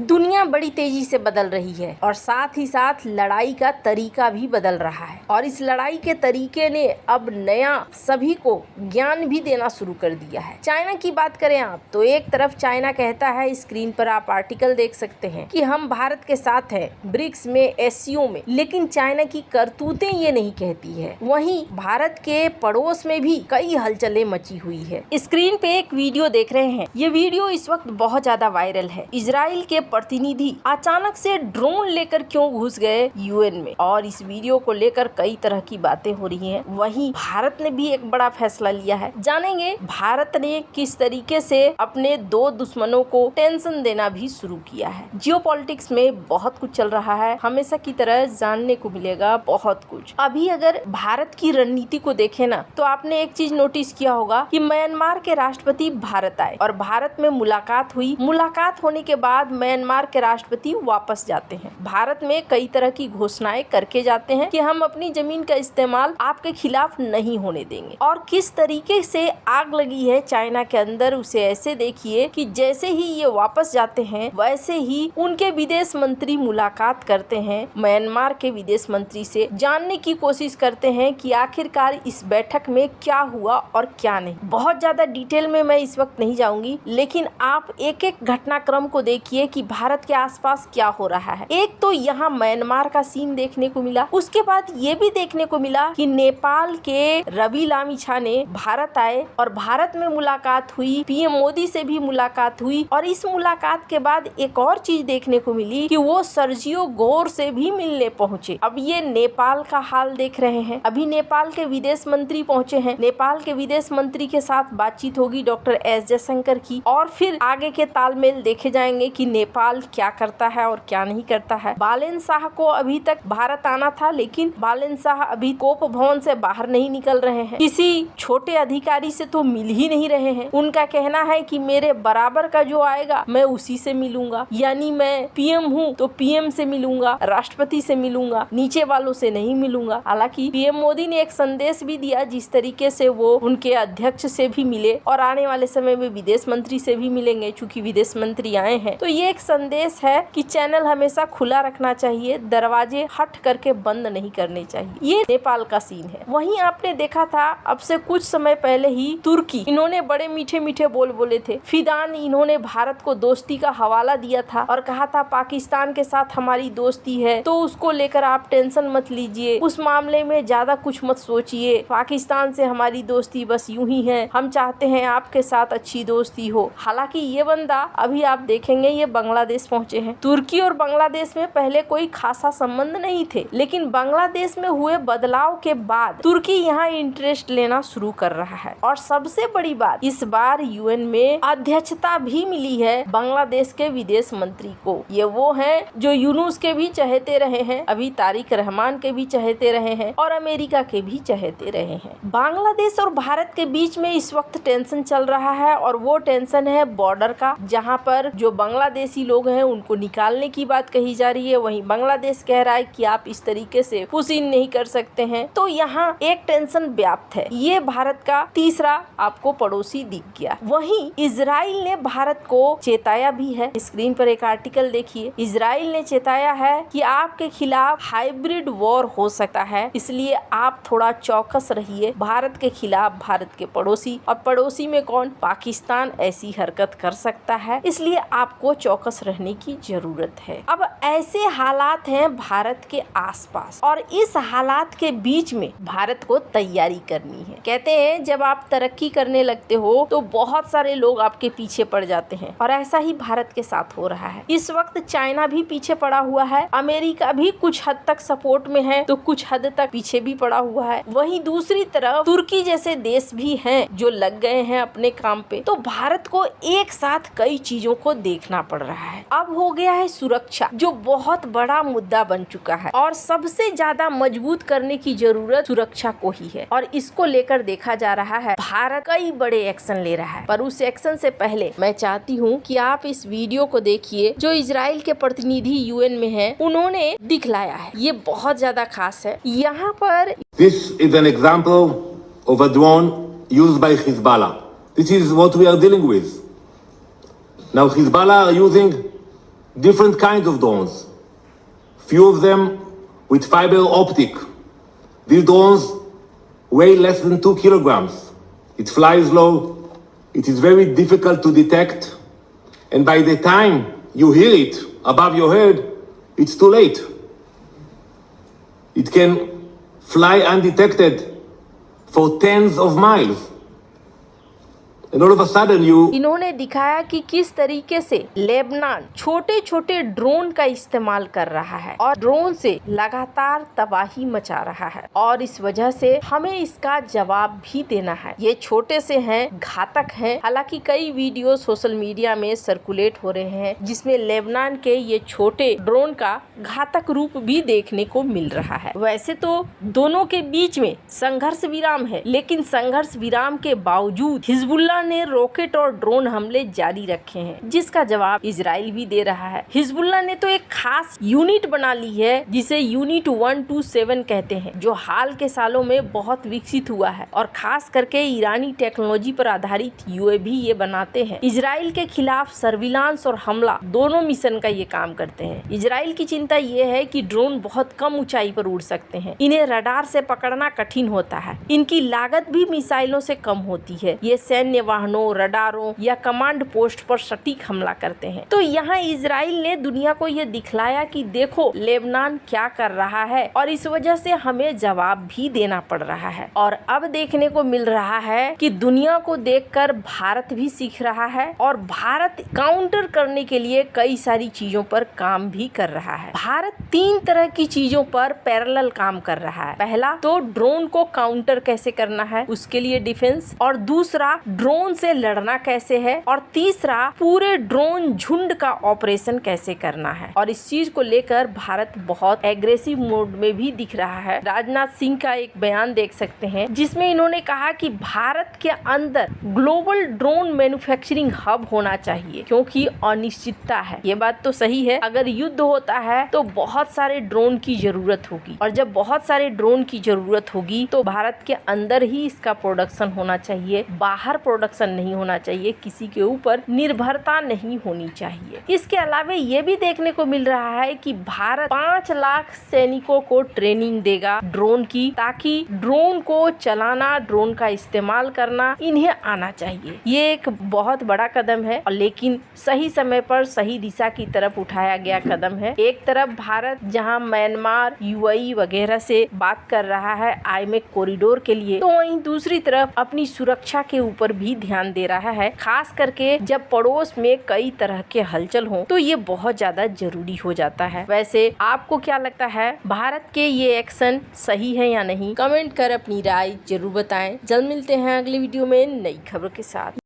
दुनिया बड़ी तेजी से बदल रही है और साथ ही साथ लड़ाई का तरीका भी बदल रहा है और इस लड़ाई के तरीके ने अब नया सभी को ज्ञान भी देना शुरू कर दिया है। चाइना की बात करें आप तो एक तरफ चाइना कहता है, स्क्रीन पर आप आर्टिकल देख सकते हैं कि हम भारत के साथ हैं ब्रिक्स में, एससीओ में, लेकिन चाइना की करतूतें ये नहीं कहती है। वहीं भारत के पड़ोस में भी कई हलचलें मची हुई है। स्क्रीन पे एक वीडियो देख रहे हैं, ये वीडियो इस वक्त बहुत ज्यादा वायरल है। इजराइल के प्रतिनिधि अचानक से ड्रोन लेकर क्यों घुस गए यूएन में, और इस वीडियो को लेकर कई तरह की बातें हो रही हैं। वहीं भारत ने भी एक बड़ा फैसला लिया है। जानेंगे भारत ने किस तरीके से अपने दो दुश्मनों को टेंशन देना भी शुरू किया है। जियोपॉलिटिक्स में बहुत कुछ चल रहा है, हमेशा की तरह जानने को मिलेगा बहुत कुछ। अभी अगर भारत की रणनीति को देखें ना, तो आपने एक चीज नोटिस किया होगा कि म्यांमार के राष्ट्रपति भारत आए और भारत में मुलाकात हुई। मुलाकात होने के बाद म्यांमार के राष्ट्रपति वापस जाते हैं। भारत में कई तरह की घोषणाएं करके जाते हैं कि हम अपनी जमीन का इस्तेमाल आपके खिलाफ नहीं होने देंगे। और किस तरीके से आग लगी है चाइना के अंदर, उसे ऐसे देखिए कि जैसे ही ये वापस जाते हैं वैसे ही उनके विदेश मंत्री मुलाकात करते हैं म्यांमार के विदेश मंत्री से, जानने की कोशिश करते हैं कि आखिरकार इस बैठक में क्या हुआ और क्या नहीं। बहुत ज्यादा डिटेल में मैं इस वक्त नहीं जाऊंगी, लेकिन आप एक एक घटनाक्रम को देखिए कि भारत के आसपास क्या हो रहा है। एक तो यहाँ म्यांमार का सीन देखने को मिला, उसके बाद ये भी देखने को मिला कि नेपाल के रवि लामिछा ने भारत आए और भारत में मुलाकात हुई, पीएम मोदी से भी मुलाकात हुई। और इस मुलाकात के बाद एक और चीज देखने को मिली कि वो सर्जियो गोर से भी मिलने पहुंचे। अब ये नेपाल का हाल देख रहे हैं, अभी नेपाल के विदेश मंत्री पहुंचे हैं, नेपाल के विदेश मंत्री के साथ बातचीत होगी डॉक्टर एस जयशंकर की, और फिर आगे के तालमेल देखे जाएंगे कि नेपाल क्या करता है और क्या नहीं करता है। बालेन शाह को अभी तक भारत आना था, लेकिन बालेन शाह अभी कोप भवन से बाहर नहीं निकल रहे हैं, किसी छोटे अधिकारी से तो मिल ही नहीं रहे हैं। उनका कहना है कि मेरे बराबर का जो आएगा मैं उसी से मिलूंगा, यानी मैं पीएम हूँ तो पीएम से मिलूंगा, राष्ट्रपति से मिलूंगा, नीचे वालों से नहीं मिलूंगा। हालांकि पीएम मोदी ने एक संदेश भी दिया जिस तरीके से वो उनके अध्यक्ष से भी मिले और आने वाले समय में विदेश मंत्री से भी मिलेंगे, चूंकि विदेश मंत्री आए हैं। तो ये एक संदेश है कि चैनल हमेशा खुला रखना चाहिए, दरवाजे हट करके बंद नहीं करने चाहिए। ये नेपाल का सीन है। वहीं आपने देखा था अब से कुछ समय पहले ही तुर्की, इन्होंने बड़े मीठे मीठे बोल बोले थे। फिदान इन्होंने भारत को दोस्ती का हवाला दिया था और कहा था पाकिस्तान के साथ हमारी दोस्ती है तो उसको लेकर आप टेंशन मत लीजिए, उस मामले में ज्यादा कुछ मत सोचिए, पाकिस्तान से हमारी दोस्ती बस यूं ही है, हम चाहते हैं आपके साथ अच्छी दोस्ती हो। हालांकि ये बंदा अभी आप देखेंगे ये बांग्लादेश पहुंचे हैं। तुर्की और बांग्लादेश में पहले कोई खासा संबंध नहीं थे, लेकिन बांग्लादेश में हुए बदलाव के बाद तुर्की यहाँ इंटरेस्ट लेना शुरू कर रहा है। और सबसे बड़ी बात, इस बार यूएन में अध्यक्षता भी मिली है बांग्लादेश के विदेश मंत्री को। ये वो हैं जो यूनुस के भी चहेते रहे हैं, अभी तारिक रहमान के भी चहेते रहे हैं और अमेरिका के भी चहेते रहे हैं। बांग्लादेश और भारत के बीच में इस वक्त टेंशन चल रहा है और वो टेंशन है बॉर्डर का, जहाँ पर जो बांग्लादेशी लोग हैं उनको निकालने की बात कही जा रही है। वहीं बांग्लादेश कह रहा है कि आप इस तरीके से पुश इन नहीं कर सकते हैं। तो यहाँ एक टेंशन व्याप्त है। ये भारत का तीसरा आपको पड़ोसी दिख गया। वहीं इजराइल ने भारत को चेताया भी है। स्क्रीन पर एक आर्टिकल देखिए, इजराइल ने चेताया है कि आपके खिलाफ हाइब्रिड वॉर हो सकता है, इसलिए आप थोड़ा चौकस रहिए। भारत के खिलाफ भारत के पड़ोसी, और पड़ोसी में कौन, पाकिस्तान ऐसी हरकत कर सकता है, इसलिए आपको चौकस रहने की जरूरत है। अब ऐसे हालात हैं भारत के आसपास और इस हालात के बीच में भारत को तैयारी करनी है। कहते हैं जब आप तरक्की करने लगते हो तो बहुत सारे लोग आपके पीछे पड़ जाते हैं, और ऐसा ही भारत के साथ हो रहा है। इस वक्त चाइना भी पीछे पड़ा हुआ है, अमेरिका भी कुछ हद तक सपोर्ट में है तो कुछ हद तक पीछे भी पड़ा हुआ है। वहीं दूसरी तरफ तुर्की जैसे देश भी हैं जो लग गए हैं अपने काम पे। तो भारत को एक साथ कई चीजों को देखना पड़ रहा है। अब हो गया है सुरक्षा, जो बहुत बड़ा मुद्दा बन चुका है और सबसे ज्यादा मजबूत करने की जरूरत सुरक्षा को ही है। और इसको लेकर देखा जा रहा है भारत कई बड़े एक्शन ले रहा है। पर उस एक्शन से पहले मैं चाहती हूँ कि आप इस वीडियो को देखिए जो इजराइल के प्रतिनिधि यूएन में हैं, उन्होंने दिखलाया है। ये बहुत ज्यादा खास है। यहाँ पर This is an example of a drone used by Hezbollah. This is what we are dealing with. Now Hezbollah are using different kinds of drones. Few of them with fiber optic. These drones weigh less than 2 kilograms. It flies low. It is very difficult to detect. And by the time you hear it above your head, it's too late. It can fly undetected for tens of miles. And all of a sudden you इन्होंने दिखाया कि किस तरीके से Lebanon छोटे छोटे drone का इस्तेमाल कर रहा है और ड्रोन से लगातार तबाही मचा रहा है और इस वजह से हमें इसका जवाब भी देना है। ये छोटे से हैं, घातक हैं। हालांकि कई वीडियो सोशल मीडिया में सर्कुलेट हो रहे हैं जिसमें लेबनान के ये छोटे ड्रोन का घातक रूप भी देखने को मिल रहा है। वैसे तो दोनों के बीच में संघर्ष विराम है, लेकिन संघर्ष विराम के बावजूद हिजबुल्लाह ने रॉकेट और ड्रोन हमले जारी रखे हैं, जिसका जवाब इजराइल भी दे रहा है। हिजबुल्लाह ने तो एक खास यूनिट बना ली है जिसे यूनिट 127 कहते हैं, जो हाल के सालों में बहुत विकसित हुआ है और खास करके ईरानी टेक्नोलॉजी पर आधारित यूएवी ये बनाते हैं। इजराइल के खिलाफ सर्विलांस और हमला दोनों मिशन का ये काम करते हैं। इजराइल की चिंता ये है कि ड्रोन बहुत कम ऊंचाई पर उड़ सकते हैं, इन्हें रडार से पकड़ना कठिन होता है, इनकी लागत भी मिसाइलों से कम होती है। ये सैन्य वाहनों, रडारों या कमांड पोस्ट पर सटीक हमला करते हैं। तो यहाँ इजराइल ने दुनिया को ये दिखलाया कि देखो लेबनान क्या कर रहा है और इस वजह से हमें जवाब भी देना पड़ रहा है। और अब देखने को मिल रहा है कि दुनिया को देखकर भारत भी सीख रहा है और भारत काउंटर करने के लिए कई सारी चीजों पर काम भी कर रहा है। भारत 3 तरह की चीजों पर पैरेलल काम कर रहा है। पहला तो ड्रोन को काउंटर कैसे करना है, उसके लिए डिफेंस, और दूसरा ड्रोन से लड़ना कैसे है, और तीसरा पूरे ड्रोन झुंड का ऑपरेशन कैसे करना है। और इस चीज को लेकर भारत बहुत एग्रेसिव मोड में भी दिख रहा है। राजनाथ सिंह का एक बयान देख सकते हैं जिसमें इन्होंने कहा कि भारत के अंदर ग्लोबल ड्रोन मैन्युफैक्चरिंग हब होना चाहिए क्योंकि अनिश्चितता है। ये बात तो सही है, अगर युद्ध होता है तो बहुत सारे ड्रोन की जरूरत होगी और जब बहुत सारे ड्रोन की जरूरत होगी तो भारत के अंदर ही इसका प्रोडक्शन होना चाहिए, बाहर प्रोडक्शन नहीं होना चाहिए, किसी के ऊपर निर्भरता नहीं होनी चाहिए। इसके अलावा ये भी देखने को मिल रहा है कि भारत 5 लाख सैनिकों को ट्रेनिंग देगा ड्रोन की, ताकि ड्रोन को चलाना, ड्रोन का इस्तेमाल करना इन्हें आना चाहिए। ये एक बहुत बड़ा कदम है और लेकिन सही समय पर सही दिशा की तरफ उठाया गया कदम है। एक तरफ भारत जहां म्यांमार, यूएई वगैरह से बात कर रहा है आईमेक कॉरिडोर के लिए, तो वहीं दूसरी तरफ अपनी सुरक्षा के ऊपर भी ध्यान दे रहा है। खास करके जब पड़ोस में कई तरह के हलचल हो तो ये बहुत ज्यादा जरूरी हो जाता है। वैसे आपको क्या लगता है, भारत के ये एक्शन सही है या नहीं? कमेंट कर अपनी राय जरूर बताएं। जल्द मिलते हैं अगली वीडियो में नई खबर के साथ।